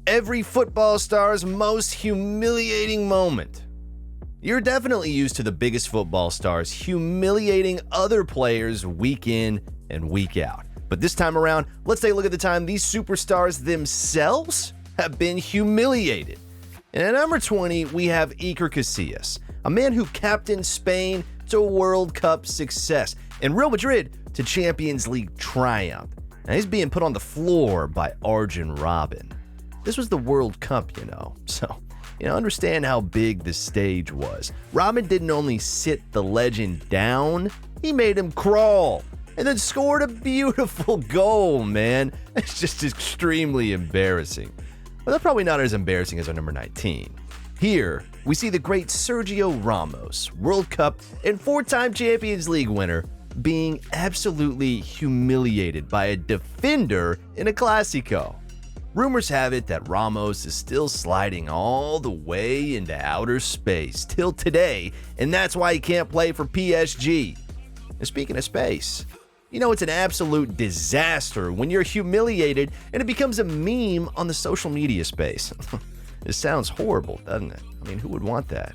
every football star's most humiliating moment. You're definitely used to the biggest football stars humiliating other players week in and week out. But this time around, let's take a look at the time these superstars themselves have been humiliated. And at number 20, we have Iker Casillas, a man who captained Spain to World Cup success and Real Madrid to Champions League triumph. Now he's being put on the floor by Arjen Robben. This was the World Cup, so understand how big the stage was. Robben didn't only sit the legend down, he made him crawl and then scored a beautiful goal, man. It's just extremely embarrassing. But that's probably not as embarrassing as our number 19. Here, we see the great Sergio Ramos, World Cup and 4-time Champions League winner, being absolutely humiliated by a defender in a Clásico. Rumors have it that Ramos is still sliding all the way into outer space till today, and that's why he can't play for PSG. And speaking of space, it's an absolute disaster when you're humiliated and it becomes a meme on the social media space. This sounds horrible, doesn't it? I mean, who would want that?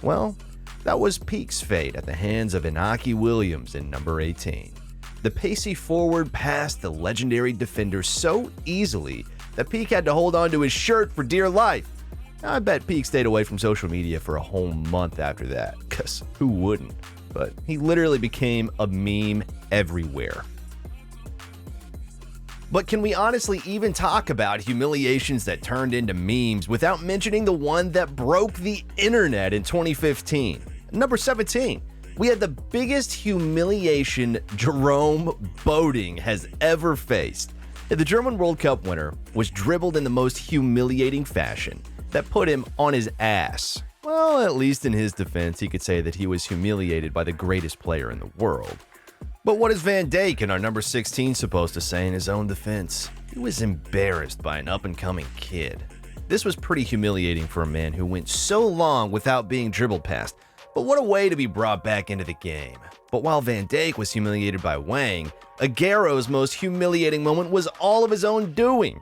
Well, that was Peake's fate at the hands of Inaki Williams in number 18. The pacey forward passed the legendary defender so easily that Peake had to hold on to his shirt for dear life. I bet Peake stayed away from social media for a whole month after that, because who wouldn't? But he literally became a meme everywhere. But can we honestly even talk about humiliations that turned into memes without mentioning the one that broke the internet in 2015? Number 17, we had the biggest humiliation Jerome Boating has ever faced. The German World Cup winner was dribbled in the most humiliating fashion that put him on his ass. Well, at least in his defense, he could say that he was humiliated by the greatest player in the world. But what is Van Dijk in our number 16 supposed to say in his own defense? He was embarrassed by an up-and-coming kid. This was pretty humiliating for a man who went so long without being dribbled past, but what a way to be brought back into the game. But while Van Dijk was humiliated by Wang, Aguero's most humiliating moment was all of his own doing.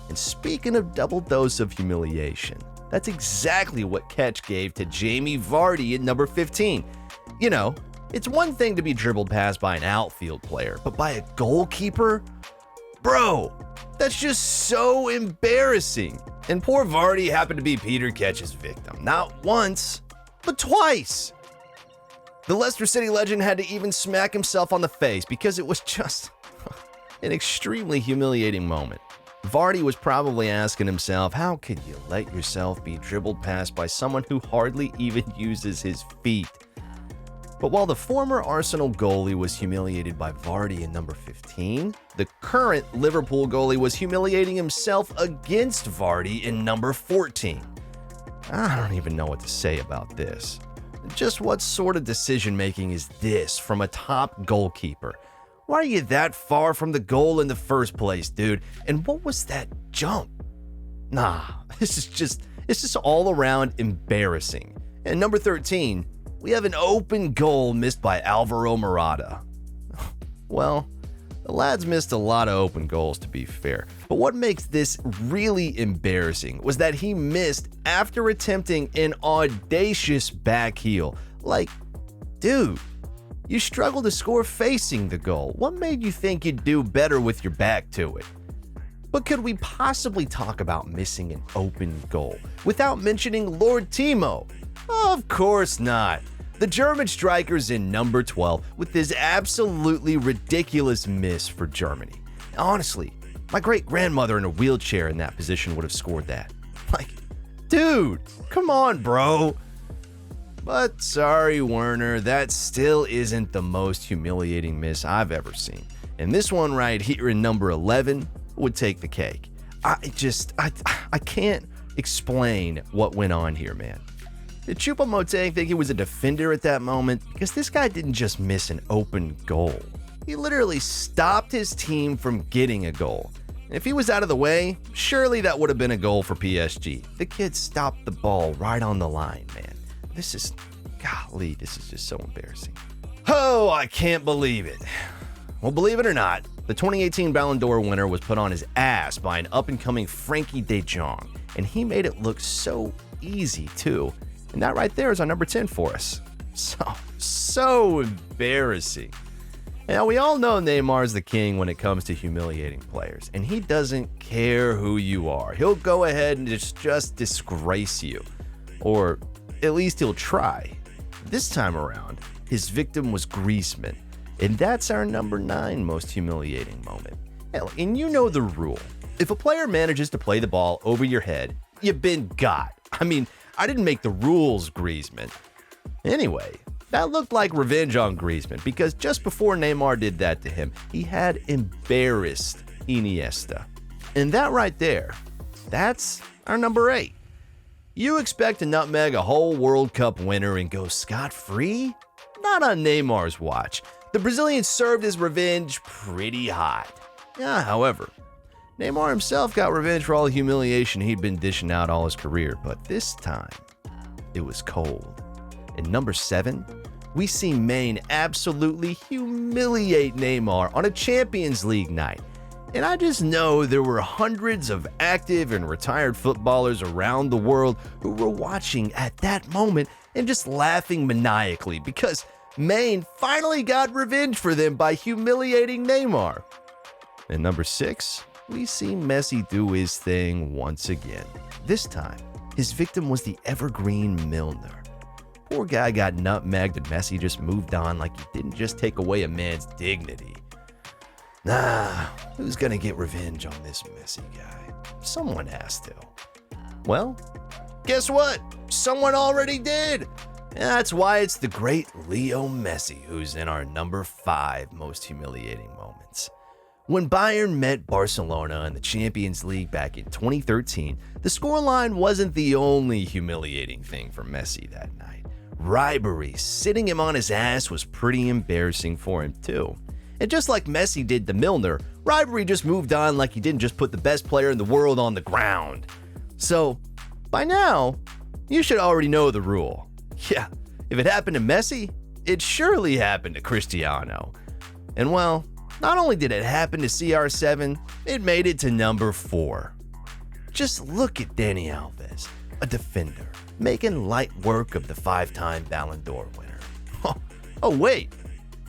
And speaking of double dose of humiliation, that's exactly what Ketch gave to Jamie Vardy at number 15. It's one thing to be dribbled past by an outfield player, but by a goalkeeper? Bro, that's just so embarrassing. And poor Vardy happened to be Peter Ketch's victim, not once, but twice. The Leicester City legend had to even smack himself on the face because it was just an extremely humiliating moment. Vardy was probably asking himself, how could you let yourself be dribbled past by someone who hardly even uses his feet? But while the former Arsenal goalie was humiliated by Vardy in number 15, the current Liverpool goalie was humiliating himself against Vardy in number 14. I don't even know what to say about this. Just what sort of decision-making is this from a top goalkeeper? Why are you that far from the goal in the first place, dude? And what was that jump? Nah, it's just all around embarrassing. And number 13, we have an open goal missed by Alvaro Morata. Well, the lads missed a lot of open goals, to be fair. But what makes this really embarrassing was that he missed after attempting an audacious back heel. Like, dude, you struggle to score facing the goal. What made you think you'd do better with your back to it? But could we possibly talk about missing an open goal without mentioning Lord Timo? Of course not. The German striker's in number 12 with this absolutely ridiculous miss for Germany. Honestly, my great-grandmother in a wheelchair in that position would have scored that. Like, dude, come on, bro. But sorry, Werner, that still isn't the most humiliating miss I've ever seen. And this one right here in number 11 would take the cake. I can't explain what went on here, man. Did Choupo-Moting think he was a defender at that moment? Because this guy didn't just miss an open goal. He literally stopped his team from getting a goal. And if he was out of the way, surely that would have been a goal for PSG. The kid stopped the ball right on the line, man. This is just so embarrassing. Oh, I can't believe it. Well, believe it or not, the 2018 Ballon d'Or winner was put on his ass by an up-and-coming Frankie de Jong, and he made it look so easy, too. And that right there is our number 10 for us. So embarrassing. Now, we all know Neymar's the king when it comes to humiliating players, and he doesn't care who you are. He'll go ahead and just disgrace you, or at least he'll try. This time around, his victim was Griezmann, and that's our number 9 most humiliating moment. Hell, and you know the rule. If a player manages to play the ball over your head, you've been got. I mean, I didn't make the rules, Griezmann. Anyway, that looked like revenge on Griezmann, because just before Neymar did that to him, he had embarrassed Iniesta. And that right there, that's our number 8. You expect to nutmeg a whole World Cup winner and go scot-free? Not on Neymar's watch. The Brazilian served his revenge pretty hot. Yeah, however, Neymar himself got revenge for all the humiliation he'd been dishing out all his career, but this time, it was cold. In number 7, we see Maine absolutely humiliate Neymar on a Champions League night. And I just know there were hundreds of active and retired footballers around the world who were watching at that moment and just laughing maniacally because Maine finally got revenge for them by humiliating Neymar. In number 6, we see Messi do his thing once again. This time, his victim was the evergreen Milner. Poor guy got nutmegged and Messi just moved on like he didn't just take away a man's dignity. Who's gonna get revenge on this Messi guy? Someone has to. Well, guess what? Someone already did. That's why it's the great Leo Messi who's in our number 5 most humiliating moments. When Bayern met Barcelona in the Champions League back in 2013, the scoreline wasn't the only humiliating thing for Messi that night. Ribery sitting him on his ass was pretty embarrassing for him too. And just like Messi did to Milner, Ribery just moved on like he didn't just put the best player in the world on the ground. So, by now, you should already know the rule. Yeah, if it happened to Messi, it surely happened to Cristiano. And well, not only did it happen to CR7, it made it to number 4. Just look at Dani Alves, a defender, making light work of the 5-time Ballon d'Or winner. Oh wait,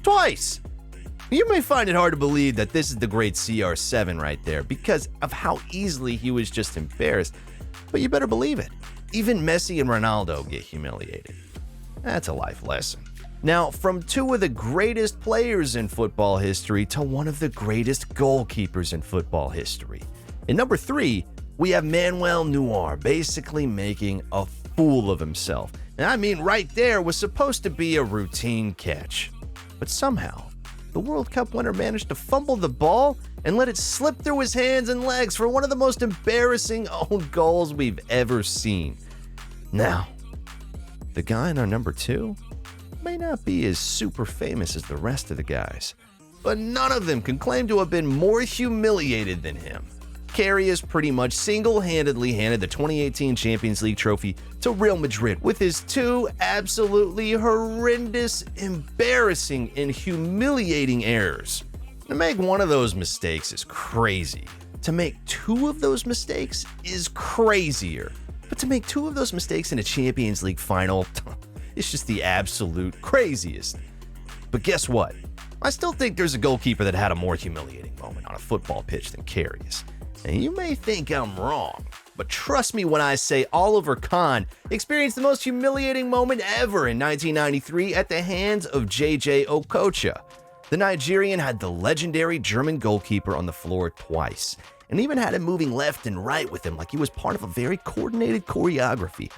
twice! You may find it hard to believe that this is the great CR7 right there because of how easily he was just embarrassed, but you better believe it. Even Messi and Ronaldo get humiliated. That's a life lesson. Now, from 2 of the greatest players in football history to one of the greatest goalkeepers in football history. In number 3, we have Manuel Neuer basically making a fool of himself. And I mean, right there was supposed to be a routine catch. But somehow, the World Cup winner managed to fumble the ball and let it slip through his hands and legs for one of the most embarrassing own goals we've ever seen. Now, the guy in our number 2 may not be as super famous as the rest of the guys, but none of them can claim to have been more humiliated than him. Karius pretty much single-handedly handed the 2018 Champions League trophy to Real Madrid with his 2 absolutely horrendous, embarrassing, and humiliating errors. To make one of those mistakes is crazy. To make 2 of those mistakes is crazier. But to make 2 of those mistakes in a Champions League final, it's just the absolute craziest. But guess what? I still think there's a goalkeeper that had a more humiliating moment on a football pitch than Karius. And you may think I'm wrong, but trust me when I say Oliver Kahn experienced the most humiliating moment ever in 1993 at the hands of JJ Okocha. The Nigerian had the legendary German goalkeeper on the floor twice, and even had him moving left and right with him like he was part of a very coordinated choreography.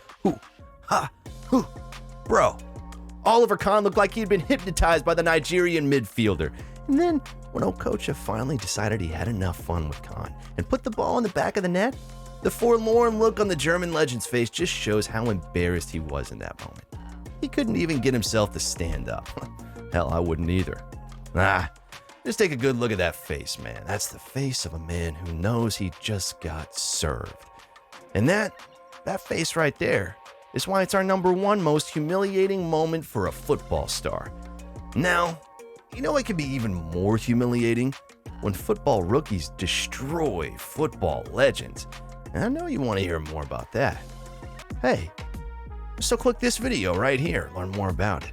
Bro, Oliver Kahn looked like he'd been hypnotized by the Nigerian midfielder. And then, when Okocha finally decided he had enough fun with Kahn and put the ball in the back of the net, the forlorn look on the German legend's face just shows how embarrassed he was in that moment. He couldn't even get himself to stand up. Hell, I wouldn't either. Just take a good look at that face, man. That's the face of a man who knows he just got served. And that face right there is why it's our number 1 most humiliating moment for a football star. Now, You know it can be even more humiliating? When football rookies destroy football legends. And I know you want to hear more about that. Hey, so click this video right here, learn more about it.